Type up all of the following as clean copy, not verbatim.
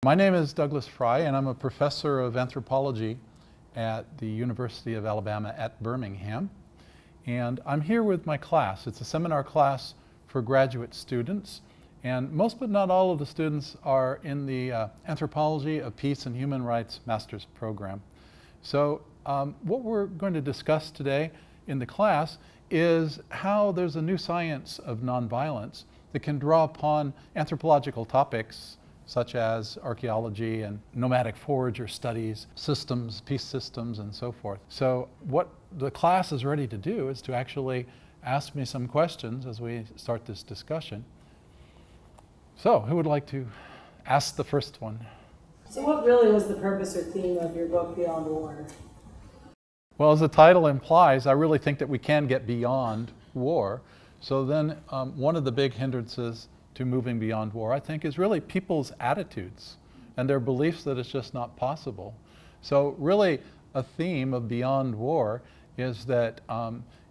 My name is DrFry, and I'm a professor of anthropology at the University of Alabama at Birmingham. And I'm here with my class. It's a seminar class for graduate students. And most but not all of the students are in the Anthropology of Peace and Human Rights Master's Program. So what we're going to discuss today in the class is how there's a new science of nonviolence that can draw upon anthropological topics such as archaeology and nomadic forager studies, systems, peace systems, and so forth. So what the class is ready to do is to actually ask me some questions as we start this discussion. So who would like to ask the first one? So what really was the purpose or theme of your book, Beyond War? Well, as the title implies, I really think that we can get beyond war. So then one of the big hindrances to moving beyond war, I think, is really people's attitudes and their beliefs that it's just not possible. So really a theme of Beyond War is that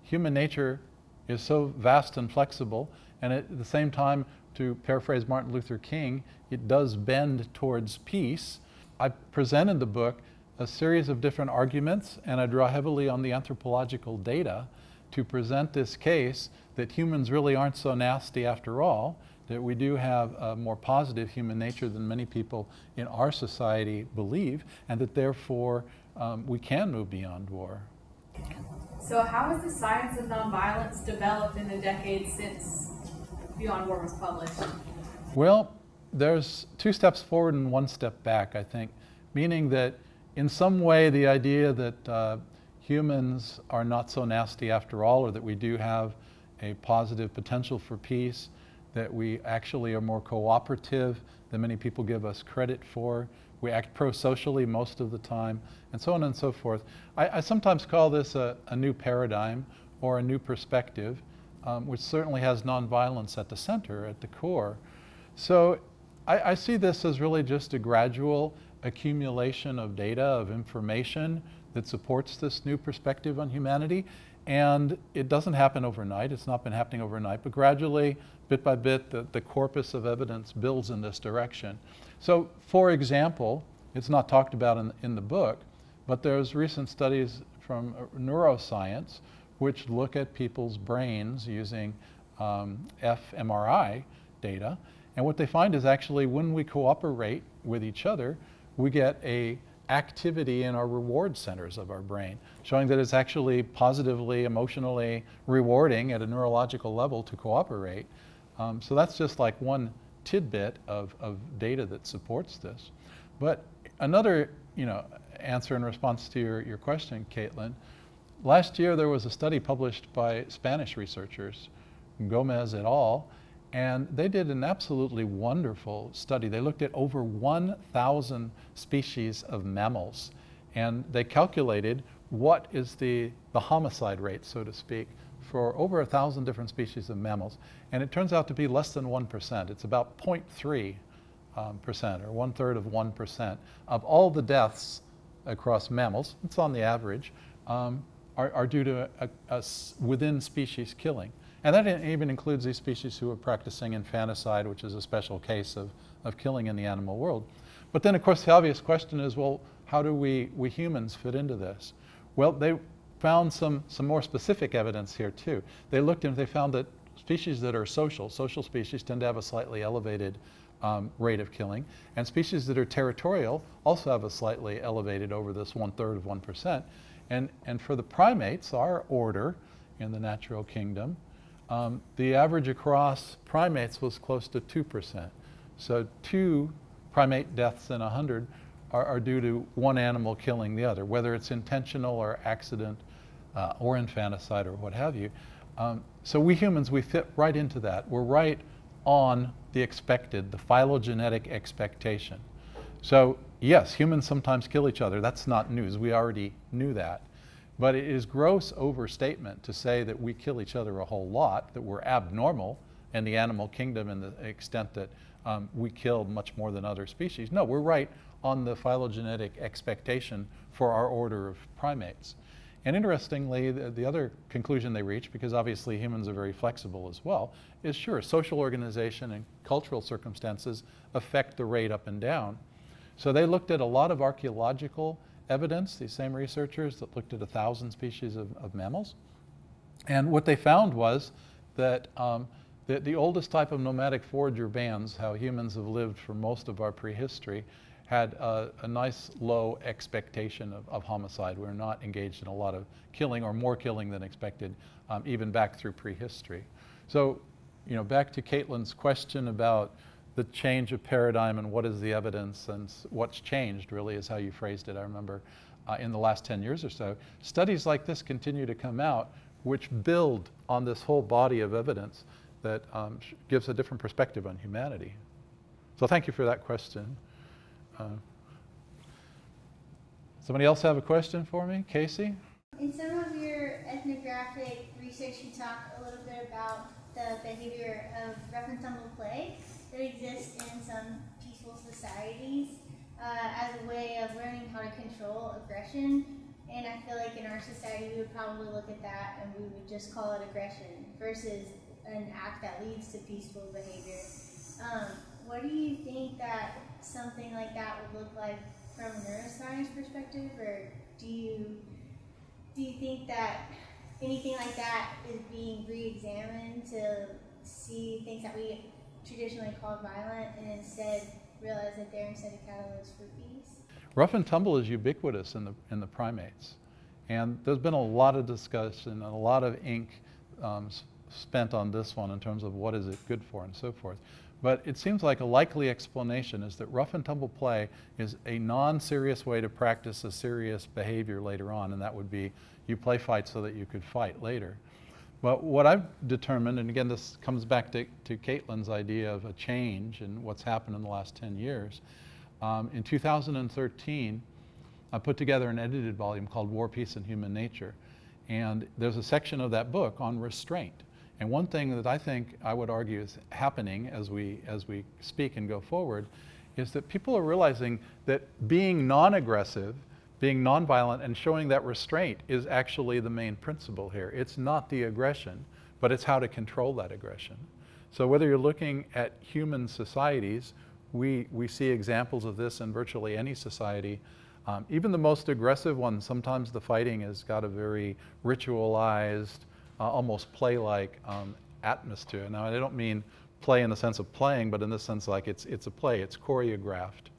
human nature is so vast and flexible, and at the same time, to paraphrase Martin Luther King, it does bend towards peace. I present in the book a series of different arguments, and I draw heavily on the anthropological data to present this case that humans really aren't so nasty after all, that we do have a more positive human nature than many people in our society believe, and that therefore we can move beyond war. So how has the science of nonviolence developed in the decades since Beyond War was published? Well, there's 2 steps forward and 1 step back, I think, meaning that in some way the idea that humans are not so nasty after all, or that we do have a positive potential for peace, that we actually are more cooperative than many people give us credit for. We act pro-socially most of the time, and so on and so forth. I sometimes call this a new paradigm or a new perspective, which certainly has nonviolence at the center, at the core. So I see this as really just a gradual accumulation of data, of information that supports this new perspective on humanity. And it doesn't happen overnight. It's not been happening overnight, but gradually, bit by bit, the corpus of evidence builds in this direction. So, for example, it's not talked about in the book, but there's recent studies from neuroscience which look at people's brains using fMRI data. And what they find is actually when we cooperate with each other, we get a activity in our reward centers of our brain, showing that it's actually positively, emotionally rewarding at a neurological level to cooperate. So that's just like one tidbit of data that supports this. But another answer in response to your question, Caitlin, last year there was a study published by Spanish researchers, Gomez et al., and they did an absolutely wonderful study. They looked at over 1,000 species of mammals, and they calculated what is the homicide rate, so to speak, for over 1,000 different species of mammals. And it turns out to be less than 1%. It's about 0.3%, or 1/3 of 1% of all the deaths across mammals, it's on the average, are due to a within species killing. And that even includes these species who are practicing infanticide, which is a special case of killing in the animal world. But then, of course, the obvious question is, well, how do we humans fit into this? Well, they found some more specific evidence here, too. They looked and they found that species that are social species tend to have a slightly elevated rate of killing, and species that are territorial also have a slightly elevated over this 1/3 of 1%. And for the primates, our order in the natural kingdom, the average across primates was close to 2%. So 2 primate deaths in 100 are due to one animal killing the other, whether it's intentional or accident or infanticide or what have you. So we humans, we fit right into that. We're right on the expected, the phylogenetic expectation. So yes, humans sometimes kill each other. That's not news. We already knew that. But it is gross overstatement to say that we kill each other a whole lot, that we're abnormal in the animal kingdom in the extent that we kill much more than other species. No, we're right on the phylogenetic expectation for our order of primates. And interestingly, the other conclusion they reach, because obviously humans are very flexible as well, is sure, social organization and cultural circumstances affect the rate up and down. So they looked at a lot of archaeological evidence, these same researchers that looked at 1,000 species of mammals. And what they found was that the oldest type of nomadic forager bands, how humans have lived for most of our prehistory, had a nice low expectation of homicide. We're not engaged in a lot of killing, or more killing than expected, even back through prehistory. So, back to Caitlin's question about the change of paradigm and what is the evidence and what's changed, really, is how you phrased it. I remember in the last 10 years or so, studies like this continue to come out, which build on this whole body of evidence that gives a different perspective on humanity. So thank you for that question. Somebody else have a question for me? Casey? In some of your ethnographic research, you talk a little bit about the behavior of rough and tumble play that exists in some peaceful societies as a way of learning how to control aggression. And I feel like in our society, we would probably look at that and we would just call it aggression versus an act that leads to peaceful behavior. What do you think that something like that would look like from a neuroscience perspective, or do you think that anything like that is being re-examined to see things that we traditionally call violent and instead realize that they're instead of catalysts for peace? Rough and tumble is ubiquitous in the primates, and there's been a lot of discussion and a lot of ink spent on this one in terms of what is it good for and so forth. But it seems like a likely explanation is that rough and tumble play is a non-serious way to practice a serious behavior later on, and that would be you play fight so that you could fight later. But what I've determined, and again this comes back to Caitlin's idea of a change and what's happened in the last 10 years, in 2013 I put together an edited volume called War, Peace, and Human Nature, and there's a section of that book on restraint. And one thing that I think I would argue is happening as we speak and go forward is that people are realizing that being non-aggressive, being non-violent, and showing that restraint is actually the main principle here. It's not the aggression, but it's how to control that aggression. So whether you're looking at human societies, we see examples of this in virtually any society. Even the most aggressive ones, sometimes the fighting has got a very ritualized, almost play-like atmosphere. Now, I don't mean play in the sense of playing, but in the sense like it's a play, it's choreographed.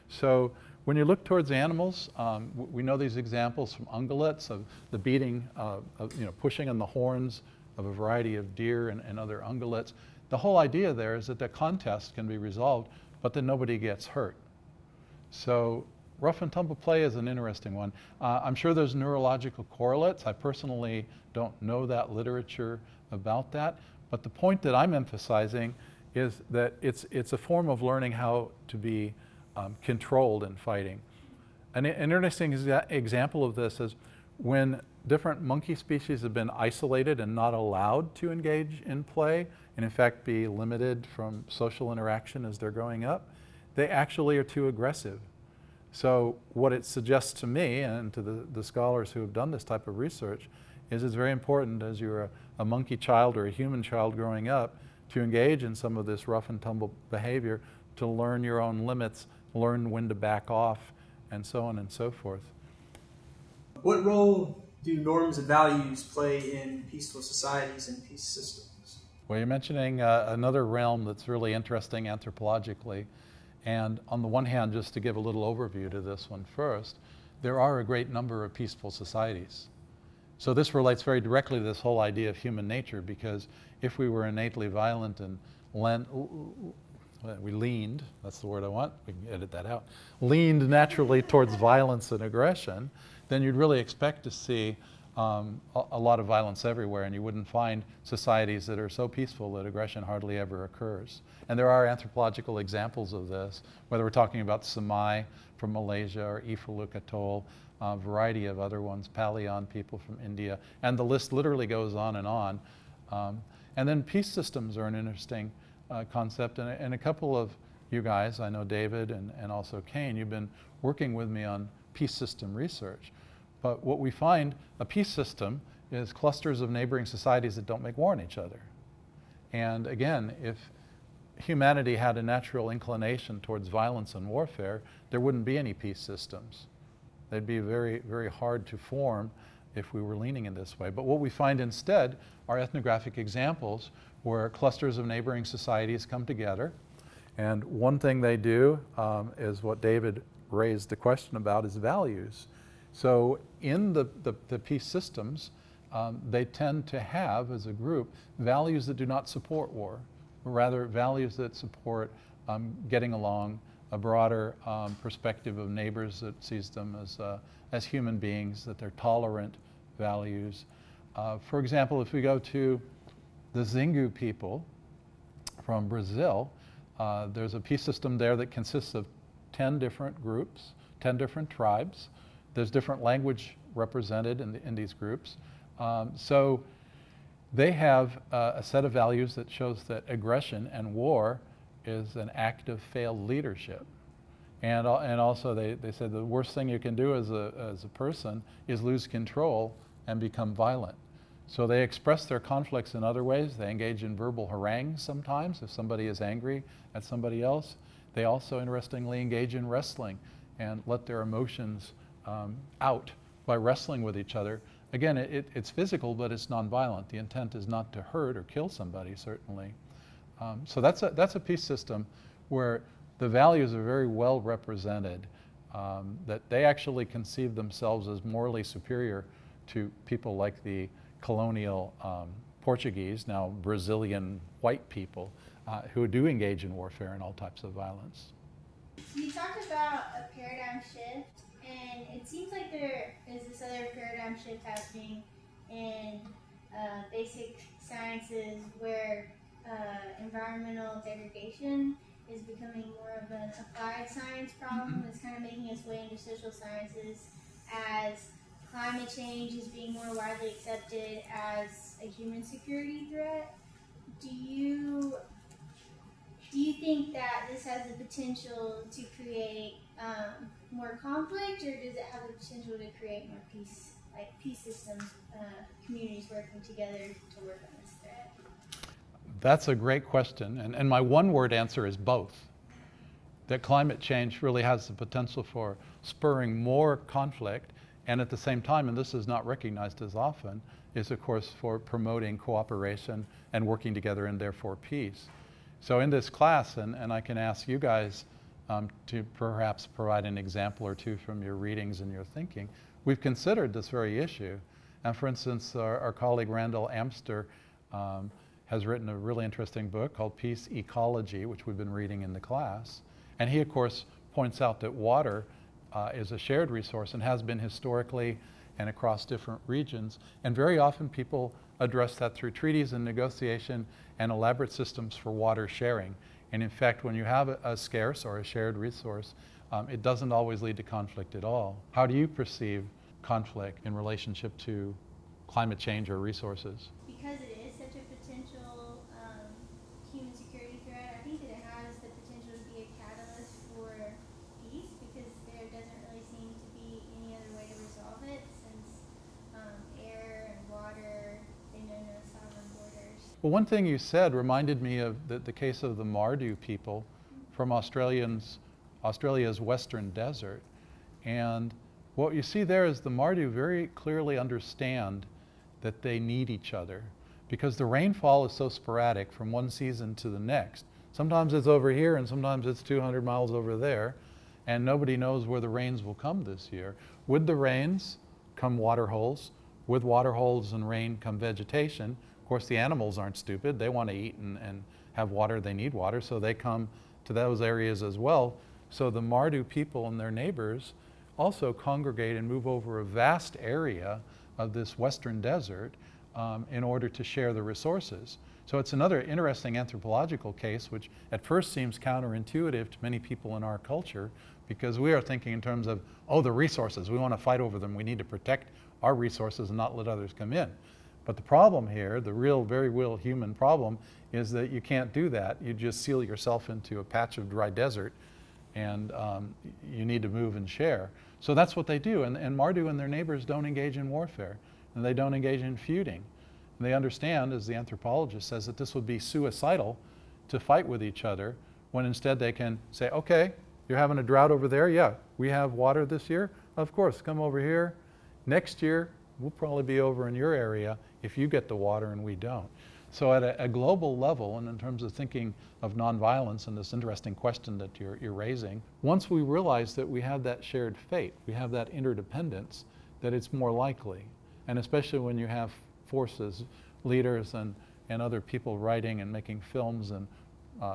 So when you look towards animals, we know these examples from ungulates of the beating, pushing on the horns of a variety of deer and other ungulates. The whole idea there is that the contest can be resolved, but that nobody gets hurt. So rough and tumble play is an interesting one. I'm sure there's neurological correlates. I personally don't know that literature about that, but the point that I'm emphasizing is that it's a form of learning how to be controlled in fighting. An interesting example of this is when different monkey species have been isolated and not allowed to engage in play, and in fact be limited from social interaction as they're growing up, they actually are too aggressive. So what it suggests to me and to the scholars who have done this type of research is it's very important as you're a monkey child or a human child growing up to engage in some of this rough and tumble behavior, to learn your own limits, learn when to back off, and so on and so forth. What role do norms and values play in peaceful societies and peace systems? Well, you're mentioning another realm that's really interesting anthropologically. And on the one hand, just to give a little overview to this one first, there are a great number of peaceful societies. So this relates very directly to this whole idea of human nature, because if we were innately violent and we leaned, that's the word I want, we can edit that out, leaned naturally towards violence and aggression, then you'd really expect to see a lot of violence everywhere, and you wouldn't find societies that are so peaceful that aggression hardly ever occurs. And there are anthropological examples of this, whether we're talking about Semai from Malaysia or Ifaluk Atoll, a variety of other ones, Palayan people from India, and the list literally goes on and on. And then peace systems are an interesting concept, and a couple of you guys, I know David and also Kane, you've been working with me on peace system research. But what we find, a peace system is clusters of neighboring societies that don't make war on each other. And again, humanity had a natural inclination towards violence and warfare, there wouldn't be any peace systems. They'd be very, very hard to form if we were leaning in this way. But what we find instead are ethnographic examples where clusters of neighboring societies come together. And one thing they do is what David raised the question about, is values. So in the peace systems, they tend to have, as a group, values that do not support war, but rather values that support getting along, a broader perspective of neighbors that sees them as human beings, that they're tolerant values. For example, if we go to the Xingu people from Brazil, there's a peace system there that consists of 10 different groups, 10 different tribes. There's different language represented in these groups. So they have a set of values that shows that aggression and war is an act of failed leadership. And also they said the worst thing you can do as a person is lose control and become violent. So they express their conflicts in other ways. They engage in verbal harangues sometimes if somebody is angry at somebody else. They also, interestingly, engage in wrestling and let their emotions out by wrestling with each other. Again, it's physical, but it's nonviolent. The intent is not to hurt or kill somebody, certainly. So that's a peace system where the values are very well represented, that they actually conceive themselves as morally superior to people like the colonial Portuguese, now Brazilian white people, who do engage in warfare and all types of violence. You talked about a paradigm shift, and it seems like there is this other paradigm shift happening in basic sciences where environmental degradation is becoming more of an applied science problem. It's kind of making its way into social sciences as climate change is being more widely accepted as a human security threat. Do you think that this has the potential to create more conflict, or does it have the potential to create more peace, like peace systems, communities working together to work on this threat? That's a great question, and my one-word answer is both. That climate change really has the potential for spurring more conflict, and at the same time, and this is not recognized as often, is of course for promoting cooperation and working together and therefore peace. So in this class, and I can ask you guys to perhaps provide an example or two from your readings and your thinking, we've considered this very issue. And for instance, our colleague Randall Amster has written a really interesting book called Peace Ecology, which we've been reading in the class. And he, of course, points out that water is a shared resource and has been historically and across different regions. And very often people address that through treaties and negotiation and elaborate systems for water sharing. And in fact, when you have a scarce or a shared resource, it doesn't always lead to conflict at all. How do you perceive conflict in relationship to climate change or resources? Because it is such a potential human security threat, I think that it has the potential to be a catalyst for peace, because there doesn't really seem to be any other way to resolve it, since air and water, they know no sovereign borders. Well, one thing you said reminded me of the case of the Mardu people from Australia's western desert. And what you see there is the Mardu very clearly understand that they need each other, because the rainfall is so sporadic from one season to the next. Sometimes it's over here and sometimes it's 200 miles over there, and nobody knows where the rains will come this year. With the rains come water holes. With water holes and rain come vegetation. Of course, the animals aren't stupid. They want to eat and have water. They need water, so they come to those areas as well. So the Mardu people and their neighbors also congregate and move over a vast area of this western desert in order to share the resources. So it's another interesting anthropological case, which at first seems counterintuitive to many people in our culture, because we are thinking in terms of, oh, the resources, we want to fight over them, we need to protect our resources and not let others come in. But the problem here, the real, very real human problem, is that you can't do that. You just seal yourself into a patch of dry desert, and you need to move and share. So that's what they do, and Mardu and their neighbors don't engage in warfare, and they don't engage in feuding. And they understand, as the anthropologist says, that this would be suicidal to fight with each other, when instead they can say, okay, you're having a drought over there? Yeah, we have water this year? Of course, come over here. Next year, we'll probably be over in your area if you get the water and we don't. So at a global level, and in terms of thinking of nonviolence and this interesting question that you're raising, once we realize that we have that shared fate, we have that interdependence, that it's more likely. And especially when you have forces, leaders and other people writing and making films and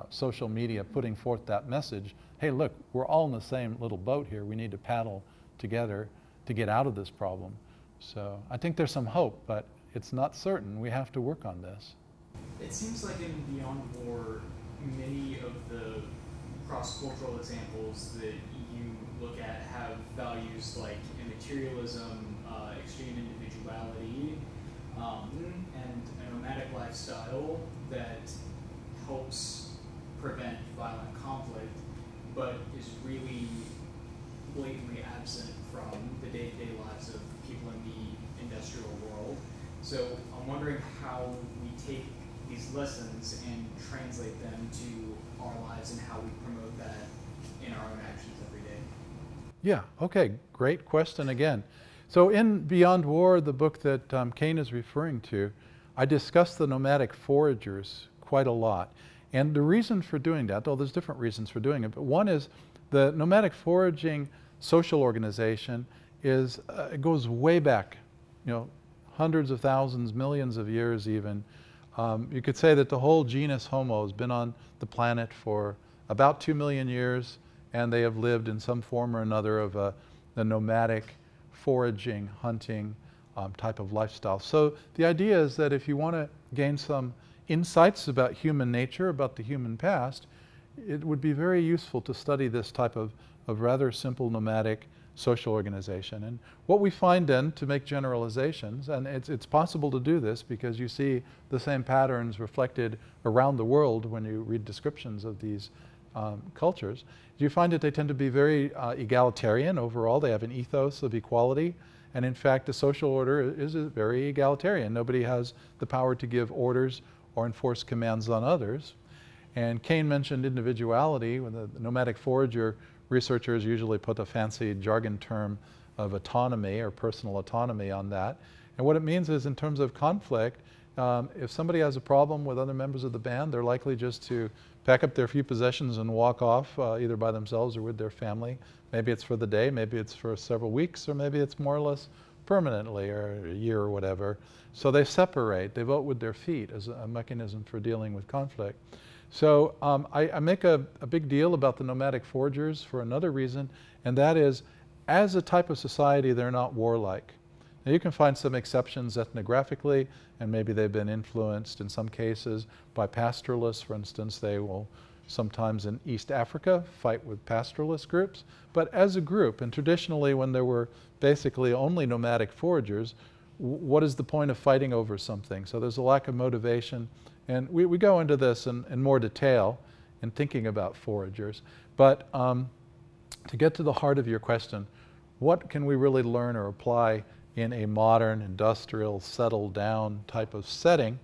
social media putting forth that message, hey look, we're all in the same little boat here, we need to paddle together to get out of this problem. So I think there's some hope, but it's not certain. We have to work on this. It seems like in Beyond War, many of the cross-cultural examples that you look at have values like immaterialism, extreme individuality, and a nomadic lifestyle that helps prevent violent conflict, but is really blatantly absent from the day-to-day lives of people in the industrial world. So I'm wondering how we take these lessons and translate them to our lives and how we promote that in our own actions every day. Yeah, okay, great question again. So in Beyond War, the book that Kane is referring to, I discussed the nomadic foragers quite a lot. And the reason for doing that, though there's different reasons for doing it, but one is the nomadic foraging social organization is, it goes way back, you know, hundreds of thousands, millions of years even. You could say that the whole genus Homo has been on the planet for about 2 million years, and they have lived in some form or another of the nomadic foraging, hunting type of lifestyle. So the idea is that if you want to gain some insights about human nature, about the human past, it would be very useful to study this type of rather simple nomadic social organization. And what we find then, to make generalizations, and it's possible to do this because you see the same patterns reflected around the world when you read descriptions of these cultures, you find that they tend to be very egalitarian overall. They have an ethos of equality. And in fact, the social order is very egalitarian. Nobody has the power to give orders or enforce commands on others. And Kane mentioned individuality. When the nomadic forager researchers usually put a fancy jargon term of autonomy or personal autonomy on that. And what it means is, in terms of conflict, if somebody has a problem with other members of the band, they're likely just to pack up their few possessions and walk off, either by themselves or with their family. Maybe it's for the day, maybe it's for several weeks, or maybe it's more or less permanently, or a year or whatever. So they separate, they vote with their feet as a mechanism for dealing with conflict. So I make a big deal about the nomadic foragers for another reason, and that is, as a type of society, they're not warlike. Now you can find some exceptions ethnographically, and maybe they've been influenced in some cases by pastoralists. For instance, they will sometimes in East Africa fight with pastoralist groups. But as a group, and traditionally when there were basically only nomadic foragers, what is the point of fighting over something? So there's a lack of motivation. And we go into this in more detail in thinking about foragers. But to get to the heart of your question, what can we really learn or apply in a modern, industrial, settled down type of setting?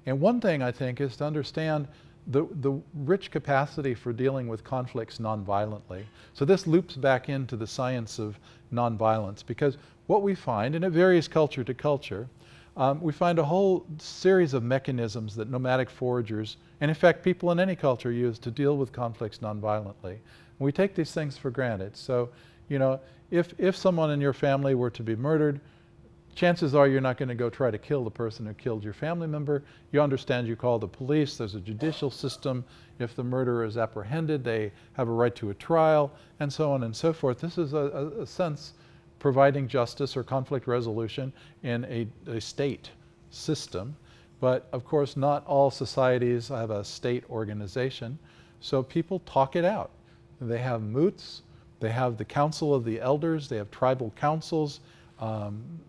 And one thing I think is to understand the rich capacity for dealing with conflicts nonviolently. So this loops back into the science of nonviolence, because what we find, and it varies culture to culture, we find a whole series of mechanisms that nomadic foragers, and in fact people in any culture, use to deal with conflicts nonviolently. And we take these things for granted. So, you know, if someone in your family were to be murdered, chances are you're not going to go try to kill the person who killed your family member. You understand, you call the police, there's a judicial system. If the murderer is apprehended, they have a right to a trial, and so on and so forth. This is a sense providing justice or conflict resolution in a state system. But of course, not all societies have a state organization. So people talk it out. They have moots, they have the council of the elders, they have tribal councils.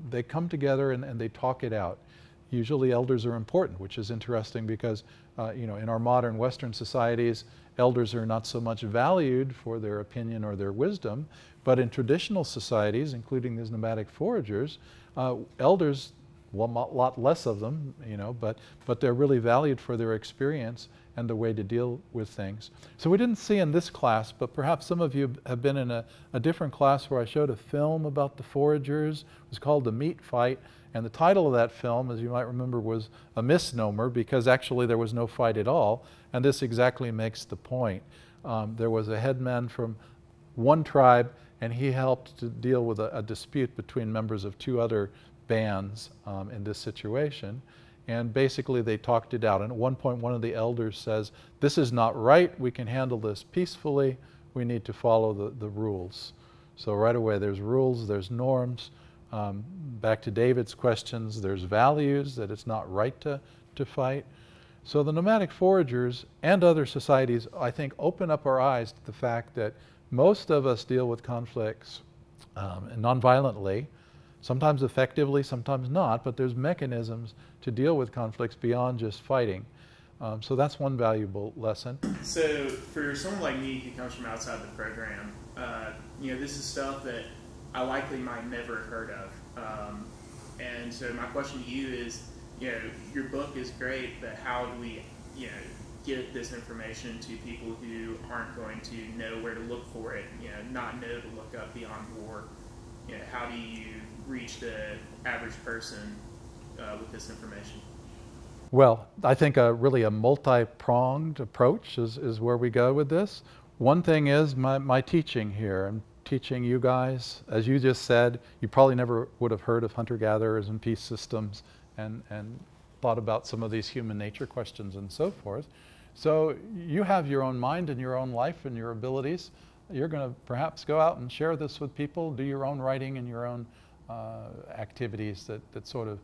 They come together and they talk it out. Usually elders are important, which is interesting because you know, in our modern Western societies, elders are not so much valued for their opinion or their wisdom, but in traditional societies, including these nomadic foragers, elders well, a lot less of them, you know, but they're really valued for their experience and the way to deal with things. So we didn't see in this class, but perhaps some of you have been in a different class where I showed a film about the foragers. It was called The Meat Fight, and the title of that film, as you might remember, was a misnomer because actually there was no fight at all, and this exactly makes the point. There was a headman from one tribe, and he helped to deal with a dispute between members of two other bands in this situation. And basically they talked it out. And at one point, one of the elders says, this is not right. We can handle this peacefully. We need to follow the rules. So right away, there's rules, there's norms. Back to David's questions, there's values, that it's not right to fight. So the nomadic foragers and other societies, I think, open up our eyes to the fact that most of us deal with conflicts nonviolently, sometimes effectively, sometimes not, but there's mechanisms to deal with conflicts beyond just fighting. So that's one valuable lesson. So for someone like me who comes from outside the program, you know, this is stuff that I likely might never have heard of. And so my question to you is, you know, your book is great, but how do we, you know, get this information to people who aren't going to know where to look for it, you know, not know to look up Beyond War? You know, how do you reach the average person with this information? Well, I think really a multi-pronged approach is where we go with this. One thing is my teaching here. I'm teaching you guys, as you just said, you probably never would have heard of hunter-gatherers and peace systems and thought about some of these human nature questions and so forth. So you have your own mind and your own life and your abilities. You're going to perhaps go out and share this with people, do your own writing and your own activities that sort of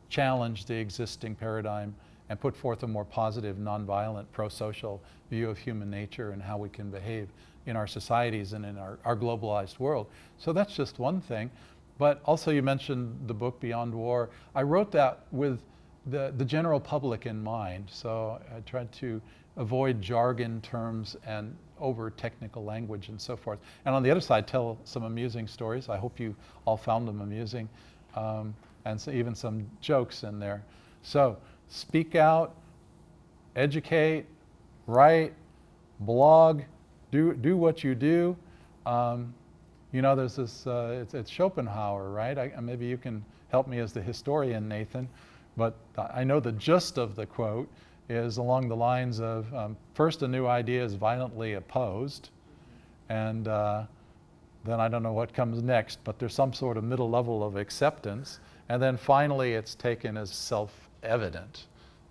challenge the existing paradigm and put forth a more positive, nonviolent, pro-social view of human nature and how we can behave in our societies and in our globalized world. So that's just one thing. But also you mentioned the book Beyond War. I wrote that with the general public in mind. So I tried to avoid jargon terms and over technical language and so forth. And on the other side, tell some amusing stories. I hope you all found them amusing. And so even some jokes in there. So speak out, educate, write, blog, do what you do. You know, there's this, it's Schopenhauer, right? Maybe you can help me as the historian, Nathan, but I know the gist of the quote is along the lines of, first a new idea is violently opposed, and then I don't know what comes next, but there's some sort of middle level of acceptance, and then finally it's taken as self-evident.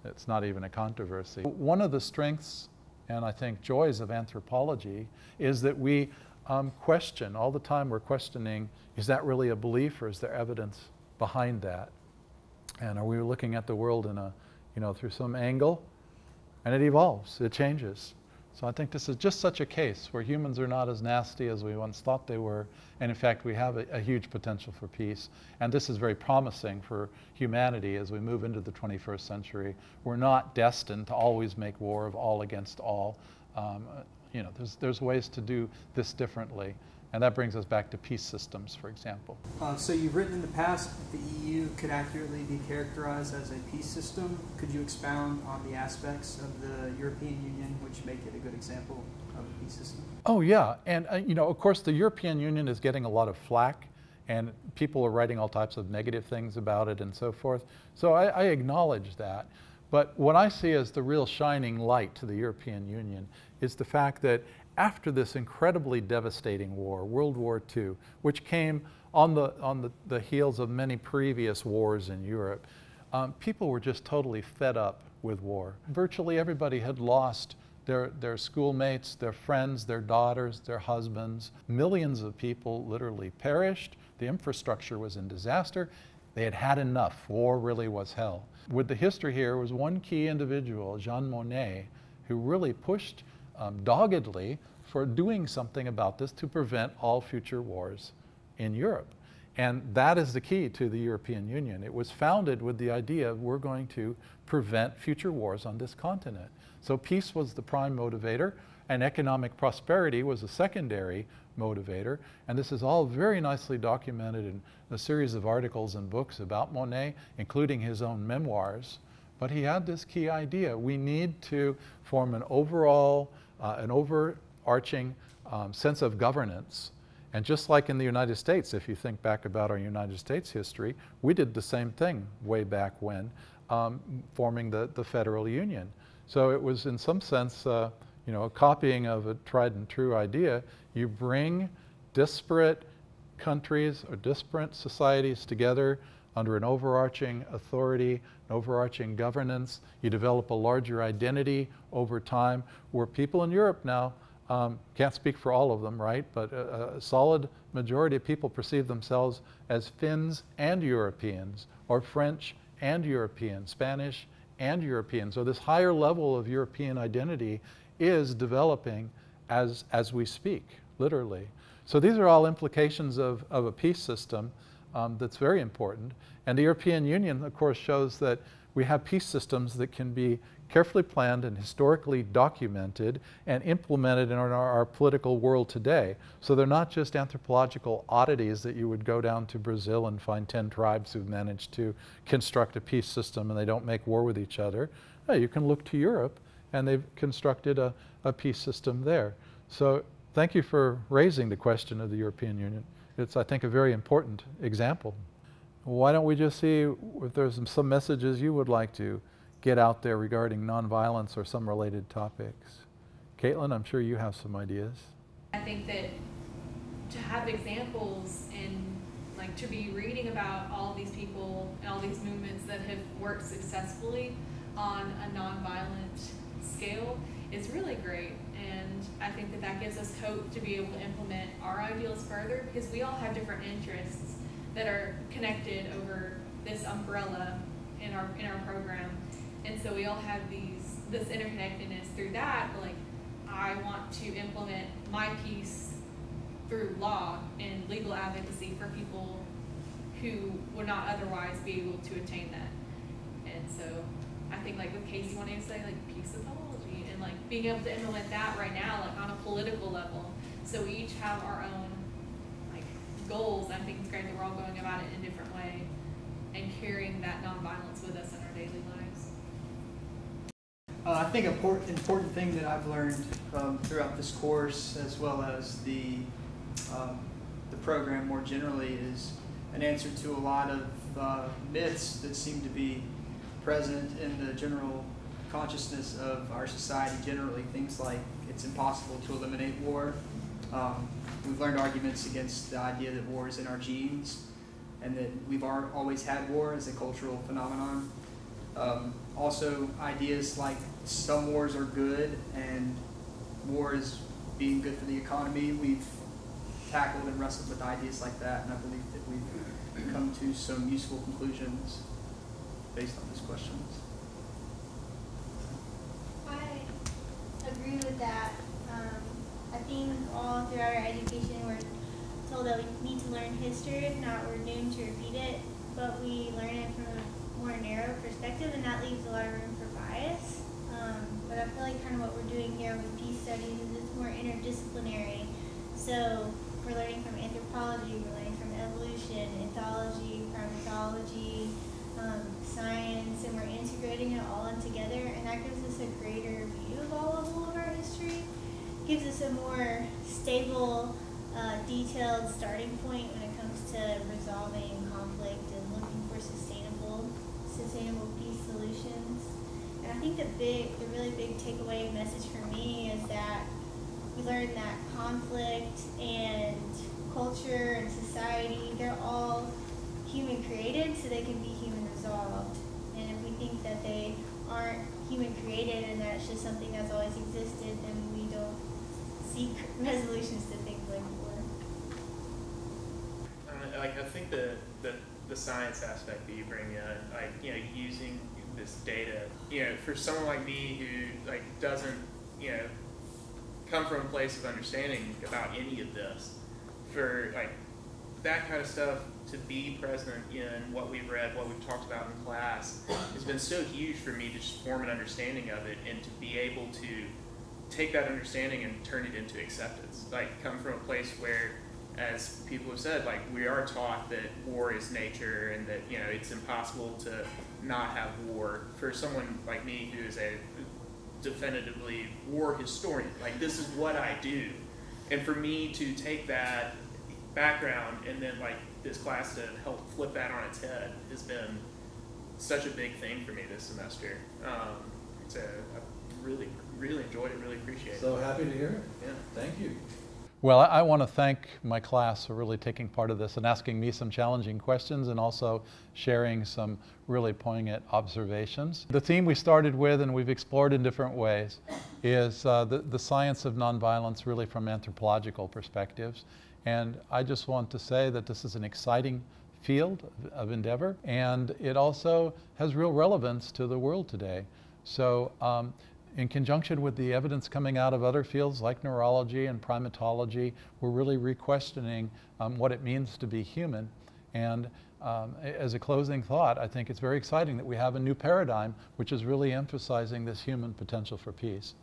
It's not even a controversy. One of the strengths and I think joys of anthropology is that we question all the time. We're questioning, is that really a belief or is there evidence behind that? And are we looking at the world in a, you know, through some angle? And it evolves, it changes. So I think this is just such a case where humans are not as nasty as we once thought they were, and in fact we have a huge potential for peace. And this is very promising for humanity as we move into the 21st century. We're not destined to always make war of all against all. You know, there's ways to do this differently. And that brings us back to peace systems, for example. So you've written in the past that the EU could accurately be characterized as a peace system. Could you expound on the aspects of the European Union which make it a good example of a peace system? Oh yeah, and you know, of course the European Union is getting a lot of flack and people are writing all types of negative things about it and so forth. So I acknowledge that. But what I see as the real shining light to the European Union is the fact that after this incredibly devastating war, World War II, which came on the heels of many previous wars in Europe, people were just totally fed up with war. Virtually everybody had lost their schoolmates, their friends, their daughters, their husbands. Millions of people literally perished. The infrastructure was in disaster. They had had enough. War really was hell. With the history here was one key individual, Jean Monnet, who really pushed doggedly for doing something about this to prevent all future wars in Europe. And that is the key to the European Union. It was founded with the idea of we're going to prevent future wars on this continent. So peace was the prime motivator, and economic prosperity was a secondary motivator. And this is all very nicely documented in a series of articles and books about Monet, including his own memoirs. But he had this key idea: we need to form an overall, an overarching sense of governance. And just like in the United States, if you think back about our United States history, we did the same thing way back when, forming the federal union. So it was in some sense, you know, a copying of a tried and true idea. You bring disparate countries or disparate societies together under an overarching authority, an overarching governance. You develop a larger identity over time, where people in Europe now, can't speak for all of them, right? But a solid majority of people perceive themselves as Finns and Europeans, or French and European, Spanish and European. So this higher level of European identity is developing as we speak, literally. So these are all implications of a peace system that's very important. And the European Union, of course, shows that we have peace systems that can be carefully planned and historically documented and implemented in our political world today. So they're not just anthropological oddities that you would go down to Brazil and find 10 tribes who've managed to construct a peace system and they don't make war with each other. No, you can look to Europe, and they've constructed a peace system there. So thank you for raising the question of the European Union. It's, I think, a very important example. Why don't we just see if there's some messages you would like to get out there regarding nonviolence or some related topics. Caitlin, I'm sure you have some ideas. I think that to have examples and like to be reading about all these people and all these movements that have worked successfully on a nonviolent scale is really great. And I think that that gives us hope to be able to implement our ideals further, because we all have different interests that are connected over this umbrella in our program. And so we all have this interconnectedness through that. Like, I want to implement my piece through law and legal advocacy for people who would not otherwise be able to attain that. And so I think, like with Casey wanting to say, like, peace apology, and like being able to implement that right now, like on a political level. So we each have our own like goals. I think it's great that we're all going about it in a different way and carrying that nonviolence with us in our daily lives. I think an important thing that I've learned throughout this course, as well as the program more generally, is an answer to a lot of myths that seem to be present in the general consciousness of our society generally. Things like it's impossible to eliminate war. We've learned arguments against the idea that war is in our genes, and that we've always had war as a cultural phenomenon. Also, ideas like some wars are good and war is being good for the economy. We've tackled and wrestled with ideas like that, and I believe that we've come to some useful conclusions based on these questions. I agree with that. I think all throughout our education we're told that we need to learn history. If not, we're doomed to repeat it. But we learn it from a more narrow perspective, and that leaves a lot of room for bias. But I feel like kind of what we're doing here with peace studies is it's more interdisciplinary. So we're learning from anthropology, we're learning from evolution, ethology, primatology, science, and we're integrating it all in together, and that gives us a greater view of all of our history. Gives us a more stable, detailed starting point when it comes to resolving conflict and looking for sustainable peace solutions. And I think the really big takeaway message for me is that we learn that conflict and culture and society, they're all human created, so they can be human resolved. And if we think that they aren't human created and that it's just something that's always existed, then we don't seek resolutions to things like war. I think the science aspect that you bring in, using this data, for someone like me who doesn't, come from a place of understanding about any of this, for that kind of stuff to be present in what we've read, what we've talked about in class, has been so huge for me to just form an understanding of it and to be able to take that understanding and turn it into acceptance. Like, come from a place where, as people have said, like, we are taught that war is nature and that, you know, it's impossible to not have war. For someone like me who is a definitively war historian, like, this is what I do. And for me to take that background and then, like, this class to help flip that on its head has been such a big thing for me this semester. I really enjoyed it, really appreciate it. So happy to hear it. Yeah. Thank you. Well, I want to thank my class for really taking part of this and asking me some challenging questions and also sharing some really poignant observations. The theme we started with and we've explored in different ways is the science of nonviolence, really from anthropological perspectives. And I just want to say that this is an exciting field of endeavor, and it also has real relevance to the world today. So in conjunction with the evidence coming out of other fields like neurology and primatology, we're really re-questioning what it means to be human. And as a closing thought, I think it's very exciting that we have a new paradigm which is really emphasizing this human potential for peace.